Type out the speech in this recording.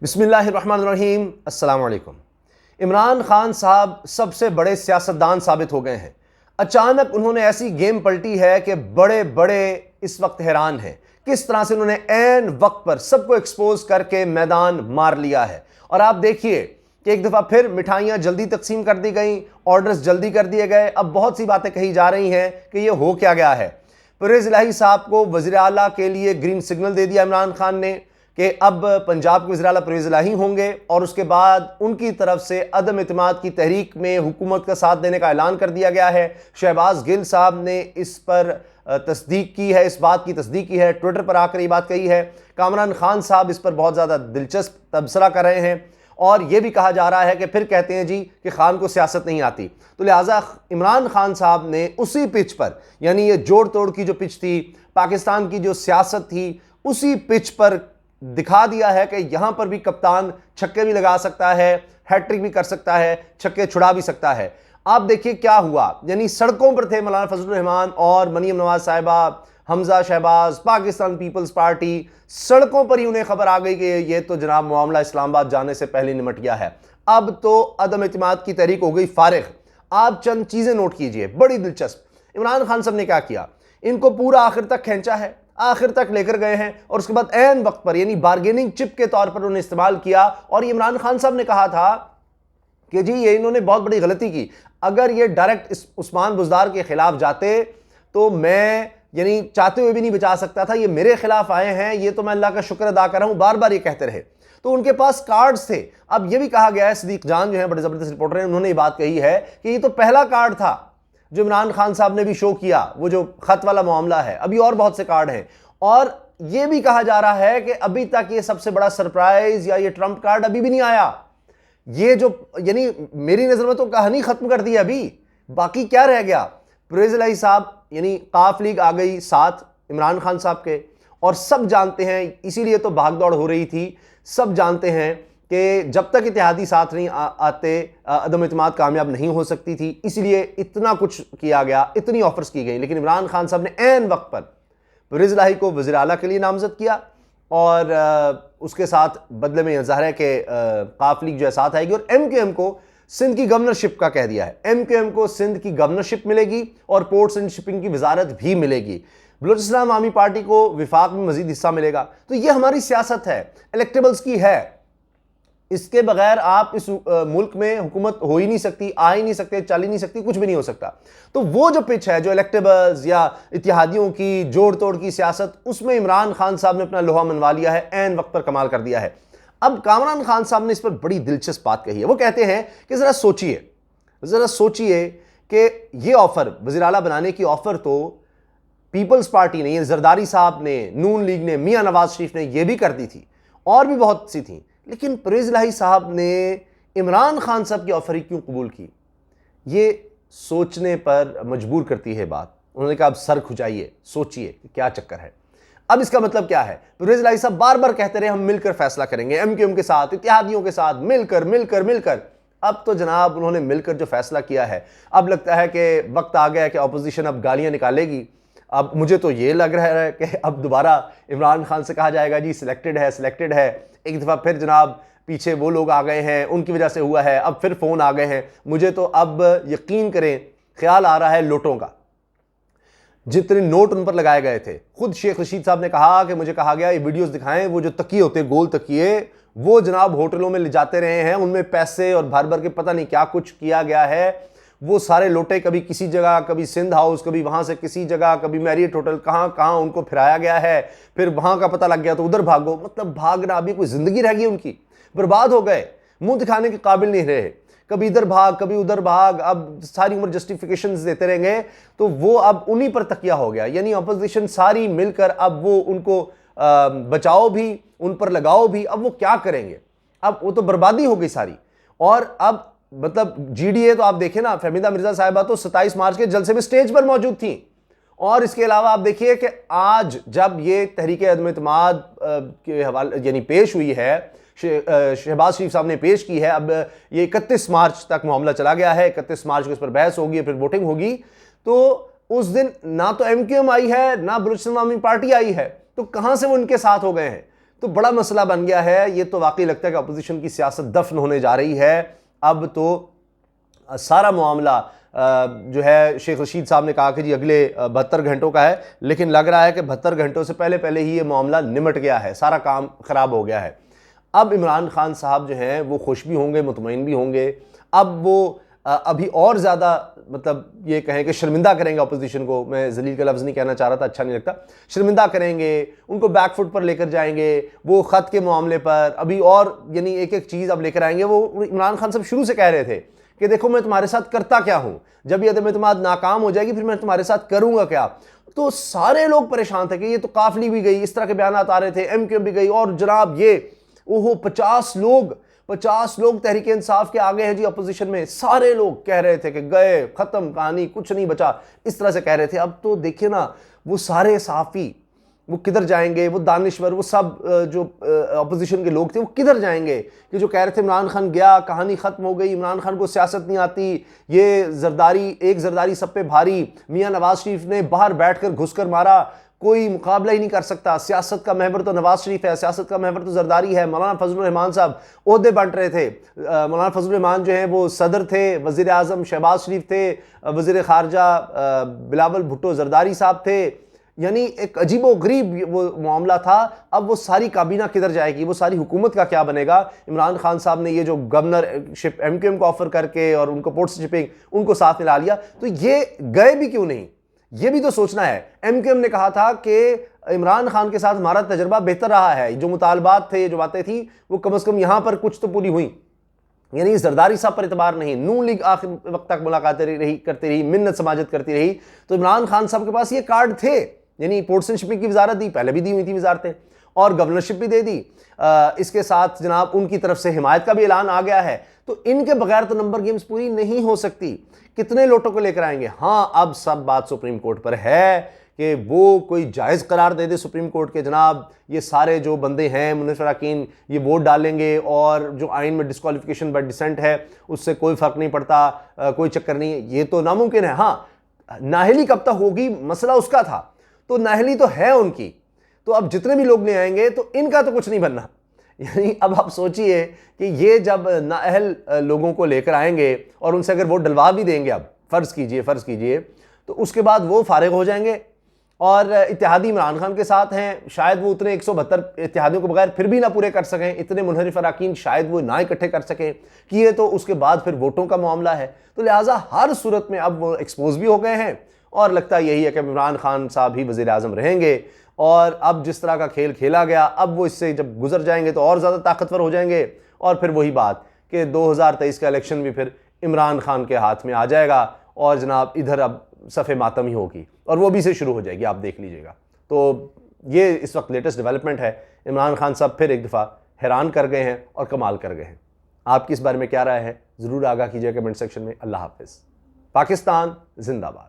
बिस्मिल्लाहिर्रहमानिर्रहीम अस्सलाम वालेकुम। इमरान खान साहब सबसे बड़े सियासतदान साबित हो गए हैं। अचानक उन्होंने ऐसी गेम पलटी है कि बड़े बड़े इस वक्त हैरान हैं किस तरह से उन्होंने ऐन वक्त पर सबको एक्सपोज करके मैदान मार लिया है। और आप देखिए कि एक दफ़ा फिर मिठाइयाँ जल्दी तकसीम कर दी गई, ऑर्डर्स जल्दी कर दिए गए। अब बहुत सी बातें कही जा रही हैं कि ये हो क्या गया है। परवेज़ इलाही साहब को वज़ीर आला के लिए ग्रीन सिग्नल दे दिया इमरान खान ने कि अब पंजाब के वज़ीर आला परवेज़ इलाही होंगे, और उसके बाद उनकी तरफ से अदम इत्मीनाद की तहरीक में हुकूमत का साथ देने का ऐलान कर दिया गया है। शहबाज गिल साहब ने इस पर तस्दीक की है, इस बात की तस्दीक की है, ट्विटर पर आकर ये बात कही है। कामरान खान साहब इस पर बहुत ज़्यादा दिलचस्प तबसरा कर रहे हैं, और यह भी कहा जा रहा है कि फिर कहते हैं जी कि खान को सियासत नहीं आती। तो लिहाजा इमरान खान साहब ने उसी पिच पर, यानी ये जोड़ तोड़ की जो पिच थी, पाकिस्तान की जो सियासत थी, उसी पिच पर दिखा दिया है कि यहां पर भी कप्तान छक्के भी लगा सकता है, हैट्रिक भी कर सकता है, छक्के छुड़ा भी सकता है। आप देखिए क्या हुआ, यानी सड़कों पर थे मौलाना फजलुर रहमान और मरियम नवाज साहिबा, हमजा शहबाज, पाकिस्तान पीपल्स पार्टी, सड़कों पर ही उन्हें खबर आ गई कि ये तो जनाब मामला इस्लामाबाद जाने से पहले निमट गया है। अब तो अदम इत्मीनाद की तहरीक हो गई फारिग। आप चंद चीजें नोट कीजिए, बड़ी दिलचस्प। इमरान खान साहब ने क्या किया, इनको पूरा आखिर तक खींचा है, आखिर तक लेकर गए हैं, और उसके बाद ऐन वक्त पर यानी बार्गेनिंग चिप के तौर पर उन्हें इस्तेमाल किया। और इमरान खान साहब ने कहा था कि जी ये इन्होंने बहुत बड़ी गलती की, अगर ये डायरेक्ट उस्मान बुज़दार के खिलाफ जाते तो मैं यानी चाहते हुए भी नहीं बचा सकता था, ये मेरे खिलाफ आए हैं, ये तो मैं अल्लाह का शुक्र अदा कर रहा हूं, बार बार ये कहते रहे। तो उनके पास कार्ड्स थे। अब ये भी कहा गया है, सदीक जान जो है बड़े जबरदस्त रिपोर्टर हैं, उन्होंने ये बात कही है कि ये तो पहला कार्ड था जो इमरान खान साहब ने भी शो किया, वो जो खत वाला मामला है, अभी और बहुत से कार्ड हैं। और यह भी कहा जा रहा है कि अभी तक ये सबसे बड़ा सरप्राइज या ये ट्रम्प कार्ड अभी भी नहीं आया। ये जो यानी मेरी नजर में तो कहानी खत्म कर दी अभी, बाकी क्या रह गया। परवेज़ इलाही साहब यानी काफ लीग आ गई साथ इमरान खान साहब के, और सब जानते हैं, इसीलिए तो भागदौड़ हो रही थी, सब जानते हैं कि जब तक इत्तेहादी साथ नहीं आते अदम इत्मीनाद कामयाब नहीं हो सकती थी, इसलिए इतना कुछ किया गया, इतनी ऑफर्स की गई। लेकिन इमरान खान साहब ने ऐन वक्त पर परवेज़ इलाही को वज़ीर आला के लिए नामजद किया, और उसके साथ बदले में यह ज़ाहिर है कि काफ लीग जो है साथ आएगी, और MQM को सिंध की गवर्नरशिप का कह दिया है। MQM को सिंध की गवर्नरशिप मिलेगी और पोर्ट्स एंड शिपिंग की वजारत भी मिलेगी। बलूचिस्तान आवामी पार्टी को विफाक में मजीद हिस्सा मिलेगा। तो ये हमारी सियासत है, इलेक्टेबल्स की है। इसके बगैर आप इस मुल्क में हुकूमत हो ही नहीं सकती, आ ही नहीं सकते, चल ही नहीं सकती, कुछ भी नहीं हो सकता। तो वो जो पिच है, जो इलेक्टेबल्स या इत्तेहादियों की जोड़ तोड़ की सियासत, उसमें इमरान खान साहब ने अपना लोहा मनवा लिया है, ऐन वक्त पर कमाल कर दिया है। अब कामरान खान साहब ने इस पर बड़ी दिलचस्प बात कही है। वो कहते हैं कि जरा सोचिए कि ये ऑफर, वज़ीर आला बनाने की ऑफर तो पीपल्स पार्टी ने, जरदारी साहब ने, नून लीग ने, मियां नवाज शरीफ ने ये भी कर दी थी, और भी बहुत सी थी। लेकिन परवेज़ इलाही साहब ने इमरान खान साहब की ऑफर ही क्यों कबूल की, ये सोचने पर मजबूर करती है बात। उन्होंने कहा अब सर खुजाइए, सोचिए कि क्या चक्कर है। अब इसका मतलब क्या है, परवेज़ इलाही साहब बार बार कहते रहे हम मिलकर फैसला करेंगे, MQM के साथ, इत्तेहादियों के साथ, मिलकर। अब तो जनाब उन्होंने मिलकर जो फैसला किया है, अब लगता है कि वक्त आ गया कि अपोजिशन अब गालियां निकालेगी। अब मुझे तो ये लग रहा है कि अब दोबारा इमरान खान से कहा जाएगा जी सिलेक्टेड है। एक दफ़ा फिर जनाब पीछे वो लोग आ गए हैं, उनकी वजह से हुआ है, अब फिर फ़ोन आ गए हैं। मुझे तो अब यकीन करें ख्याल आ रहा है नोटों का, जितने नोट उन पर लगाए गए थे। खुद शेख रशीद साहब ने कहा कि मुझे कहा गया ये वीडियोस दिखाएं, वो जो तकिए होते गोल तकिए, वो जनाब होटलों में ले जाते रहे हैं, उनमें पैसे और भर भर के पता नहीं क्या कुछ किया गया है। वो सारे लोटे कभी किसी जगह, कभी सिंध हाउस, कभी वहां से किसी जगह, कभी मैरियट होटल, कहां उनको फिराया गया है। फिर वहां का पता लग गया तो उधर भागो, मतलब भागना, अभी कोई जिंदगी रह गई उनकी, बर्बाद हो गए, मुंह दिखाने के काबिल नहीं रहे। कभी इधर भाग, कभी उधर भाग, अब सारी उम्र जस्टिफिकेशंस देते रहेंगे। तो वो अब उन्हीं पर तकिया हो गया, यानी अपोजिशन सारी मिलकर अब वो उनको बचाओ भी, उन पर लगाओ भी। अब वो क्या करेंगे, अब वो तो बर्बादी हो गई सारी। और अब मतलब GDA तो आप देखें ना, फहमीदा मिर्जा साहिबा तो 27 मार्च के जलसे में स्टेज पर मौजूद थी। और इसके अलावा आप देखिए कि आज जब ये तहरीक अदम इत्मीनाद के हवाले यानी पेश हुई है, शहबाज शरीफ साहब ने पेश की है, अब ये 31 मार्च तक मामला चला गया है। 31 मार्च को इस पर बहस होगी, फिर वोटिंग होगी। तो उस दिन ना तो MQM आई है, ना बलूचिस्तान आवामी पार्टी आई है, तो कहां से वो उनके साथ हो गए हैं। तो बड़ा मसला बन गया है। ये तो वाकई लगता है कि अपोजिशन की सियासत दफन होने जा रही है। अब तो सारा मामला जो है, शेख रशीद साहब ने कहा कि जी अगले 72 घंटों का है, लेकिन लग रहा है कि 72 घंटों से पहले पहले ही ये मामला निमट गया है, सारा काम खराब हो गया है। अब इमरान खान साहब जो हैं वो खुश भी होंगे, मुतमईन भी होंगे। अब वो अभी और ज़्यादा मतलब ये कहें कि शर्मिंदा करेंगे अपोजिशन को। मैं जलील का लफ्ज़ नहीं कहना चाह रहा था, अच्छा नहीं लगता। शर्मिंदा करेंगे, उनको बैकफुट पर लेकर जाएंगे। वो ख़त के मामले पर अभी और यानी एक एक चीज़ अब लेकर आएंगे। वो इमरान खान साहब शुरू से कह रहे थे कि देखो मैं तुम्हारे साथ करता क्या हूँ, जब ये मैं तुम्हारा नाकाम हो जाएगी फिर मैं तुम्हारे साथ करूँगा क्या। तो सारे लोग परेशान थे कि ये तो काफिली भी गई, इस तरह के बयान आ रहे थे, MQ भी गई, और जनाब ये ओहो 50 लोग तहरीक इंसाफ के आगे हैं जी अपोजिशन में। सारे लोग कह रहे थे कि गए, खत्म कहानी, कुछ नहीं बचा, इस तरह से कह रहे थे। अब तो देखिए ना, वो सारे सहाफ़ी वो किधर जाएंगे, वो दानिश्वर, वो सब जो अपोजिशन के लोग थे वो किधर जाएंगे कि जो कह रहे थे इमरान खान गया, कहानी ख़त्म हो गई, इमरान खान को सियासत नहीं आती, ये जरदारी सब पे भारी, मियाँ नवाज शरीफ ने बाहर बैठकर घुसकर मारा, कोई मुकाबला ही नहीं कर सकता। सियासत का महवर तो नवाज शरीफ है, सियासत का महवर तो जरदारी है। मौलाना फजलुर रहमान साहब ओहदे बांट रहे थे। मौलाना फजलुर रहमान जो है वो सदर थे, वज़ीर आज़म शहबाज शरीफ थे, वज़ीर ख़ारजा बिलावल भुट्टो जरदारी साहब थे। यानी एक अजीबो गरीब वो मामला था। अब वो सारी काबीना किधर जाएगी, वो सारी हुकूमत का क्या बनेगा। इमरान खान साहब ने ये जो गवर्नरशिप MQM को ऑफर करके और उनको पोस्टशिपिंग उनको साथ मिला लिया, तो ये गए भी क्यों नहीं, ये भी तो सोचना है। MQM ने कहा था कि इमरान खान के साथ हमारा तजर्बा बेहतर रहा है, जो मुतालबात थे, जो बातें थी, वो कम से कम यहाँ पर कुछ तो पूरी हुई। यानी जरदारी साहब पर एतबार नहीं, नून लीग आखिर वक्त तक मुलाकातें करती रही, मिन्नत समाजत करती रही। तो इमरान खान साहब के पास ये कार्ड थे, यानी पोर्ट्समैनशिप की वजारत दी, पहले भी दी हुई थी वजारतें, और गवर्नरशिप भी दे दी। इसके साथ जनाब उनकी तरफ से हिमायत का भी ऐलान आ गया है। तो इनके बगैर तो नंबर गेम्स पूरी नहीं हो सकती। कितने लोटों को लेकर आएंगे। हाँ, अब सब बात सुप्रीम कोर्ट पर है कि वो कोई जायज़ करार दे दे सुप्रीम कोर्ट के, जनाब ये सारे जो बंदे हैं मुनव्वर अराकीन ये वोट डालेंगे, और जो आइन में डिस्क्वालिफिकेशन बाय डिसेंट है उससे कोई फ़र्क नहीं पड़ता, कोई चक्कर नहीं है। ये तो नामुमकिन है। हाँ, नाहली कब तक होगी मसला उसका था, तो नाहली तो है उनकी। तो अब जितने भी लोग ले आएंगे तो इनका तो कुछ नहीं बनना। यानी अब आप सोचिए कि ये जब नाअहल लोगों को लेकर आएंगे और उनसे अगर वोट डलवा भी देंगे, अब फ़र्ज़ कीजिए, तो उसके बाद वो फारिग हो जाएंगे और इत्तेहादी इमरान खान के साथ हैं। शायद वो उतने 172 इत्तेहादियों के बगैर फिर भी ना पूरे कर सकें, इतने मुनहरिफ अराकीन शायद वो ना इकट्ठे कर सकें कि ये तो उसके बाद फिर वोटों का मामला है। तो लिहाजा हर सूरत में अब वो एक्सपोज भी हो गए हैं, और लगता यही है कि इमरान खान साहब ही वज़ीर आज़म रहेंगे। और अब जिस तरह का खेल खेला गया, अब वो इससे जब गुजर जाएंगे तो और ज़्यादा ताकतवर हो जाएंगे, और फिर वही बात कि 2023 का इलेक्शन भी फिर इमरान खान के हाथ में आ जाएगा, और जनाब इधर अब सफ़े मातम ही होगी, और वो भी से शुरू हो जाएगी, आप देख लीजिएगा। तो ये इस वक्त लेटेस्ट डेवलपमेंट है। इमरान खान साहब फिर एक दफ़ा हैरान कर गए हैं और कमाल कर गए हैं। आपकी इस बारे में क्या राय है, ज़रूर आगाह कीजिए कमेंट सेक्शन में। अल्लाह हाफ़िज़। पाकिस्तान जिंदाबाद।